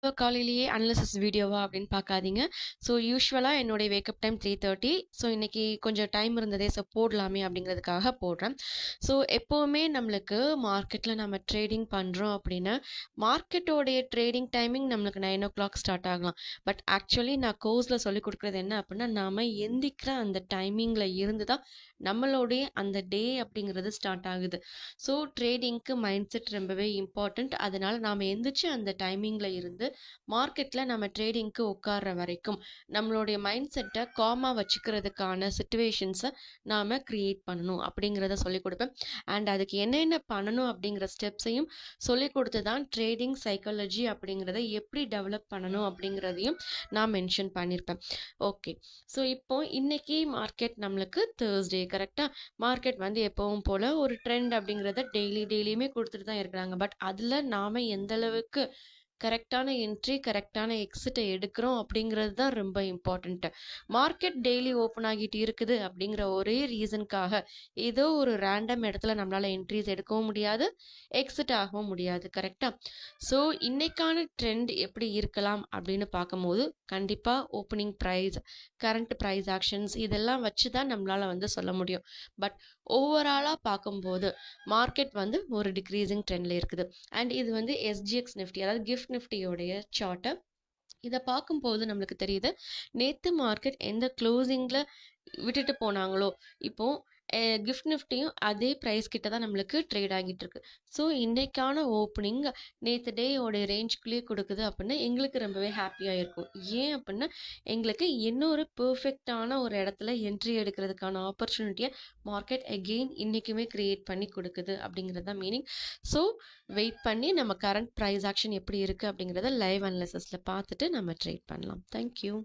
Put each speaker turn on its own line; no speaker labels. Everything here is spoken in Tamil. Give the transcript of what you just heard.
காலையிலேயே அனாலிசிஸ் வீடியோவா அப்படின்னு பார்க்காதீங்க. ஸோ யூசுவலா என்னுடைய வேக்கப் டைம் 3:30. ஸோ இன்னைக்கு கொஞ்சம் டைம் இருந்ததே, ஸோ போடலாமே அப்படிங்கிறதுக்காக போடுறேன். ஸோ எப்பவுமே நம்மளுக்கு மார்க்கெட்ல நம்ம ட்ரேடிங் பண்றோம் அப்படின்னா, மார்க்கெட்டோடைய ட்ரேடிங் டைமிங் நம்மளுக்கு 9:00 ஸ்டார்ட் ஆகலாம். பட் ஆக்சுவலி நான் கோர்ஸ்ல சொல்லிக் கொடுக்குறது என்ன அப்படின்னா, நாம எந்திக்கிற அந்த டைமிங்ல இருந்து தான் நம்மளுடைய அந்த டே அப்படிங்கிறது ஸ்டார்ட் ஆகுது. ஸோ ட்ரேடிங்க்கு மைண்ட் செட் ரொம்பவே இம்பார்ட்டன்ட். அதனால நாம எந்திரிச்சு அந்த டைமிங்ல இருந்து மார்க்கெட்ல நம்ம ட்ரேடிங்க்கு உட்கார்ற வரைக்கும் நம்மளுடைய மைண்ட் செட்டை காமா வச்சுக்கிறதுக்கான சுச்சுவேஷன்ஸை நாம கிரியேட் பண்ணணும் அப்படிங்கிறத சொல்லிக் கொடுப்பேன். அண்ட் அதுக்கு என்னென்ன பண்ணணும் அப்படிங்கிற ஸ்டெப்ஸையும் சொல்லிக் கொடுத்து தான் ட்ரேடிங் சைக்காலஜி அப்படிங்கிறத எப்படி டெவலப் பண்ணணும் அப்படிங்கிறதையும் நான் மென்ஷன் பண்ணியிருப்பேன். ஓகே, ஸோ இப்போ இன்னைக்கு மார்க்கெட் நம்மளுக்கு தேர்ஸ்டே கரெக்டா. மார்க்கெட் வந்து எப்பவும் போல ஒரு ட்ரெண்ட் அப்படிங்கிறத டெய்லியுமே கொடுத்துட்டு தான் இருக்கிறாங்க. பட் அதில் நாம எந்த அளவுக்கு கரெக்டான என்ட்ரி, கரெக்டான எக்ஸிட்டை எடுக்கிறோம் அப்படிங்கிறது தான் ரொம்ப இம்பார்ட்டன்ட். மார்க்கெட் டெய்லி ஓப்பன் ஆகிட்டு இருக்குது அப்படிங்கிற ஒரே ரீசனுக்காக ஏதோ ஒரு ரேண்டம் இடத்துல நம்மளால என்ட்ரிஸ் எடுக்கவும் முடியாது, எக்ஸிட் ஆகவும் முடியாது கரெக்டா. ஸோ இன்னைக்கான ட்ரெண்ட் எப்படி இருக்கலாம் அப்படின்னு பார்க்கும்போது கண்டிப்பா opening price, current price actions இதெல்லாம் வச்சு தான் நம்மளால வந்து சொல்ல முடியும். பட் ஓவராலா பார்க்கும்போது மார்க்கெட் வந்து ஒரு டிக்ரீசிங் ட்ரெண்ட்ல இருக்குது. அண்ட் இது வந்து எஸ்ஜிஎக்ஸ் நிஃப்டி, அதாவது கிஃப்ட் நிஃப்டியோடைய சார்ட்டு. இதை பார்க்கும்போது நம்மளுக்கு தெரியுது, நேத்து மார்க்கெட் எந்த க்ளோசிங்ல விட்டுட்டு போனாங்களோ, இப்போ கிஃப்ட் நிஃப்டியும் அதே ப்ரைஸ் கிட்ட தான் நம்மளுக்கு ட்ரேட் ஆகிட்டு இருக்கு. ஸோ இன்னைக்கான ஓப்பனிங் நேற்று டேயோட ரேஞ்சுக்குள்ளேயே கொடுக்குது அப்படின்னா எங்களுக்கு ரொம்பவே ஹாப்பியாக இருக்கும். ஏன் அப்படின்னா எங்களுக்கு இன்னொரு பெர்ஃபெக்டான ஒரு இடத்துல என்ட்ரி எடுக்கிறதுக்கான ஆப்பர்ச்சுனிட்டியை மார்க்கெட் அகெயின் இன்றைக்குமே க்ரியேட் பண்ணி கொடுக்குது அப்படிங்கிறது தான் மீனிங். ஸோ வெயிட் பண்ணி நம்ம கரண்ட் ப்ரைஸ் ஆக்ஷன் எப்படி இருக்குது அப்படிங்கிறத லைவ் அனாலிசிஸில் பார்த்துட்டு நம்ம ட்ரேட் பண்ணலாம். தேங்க்யூ.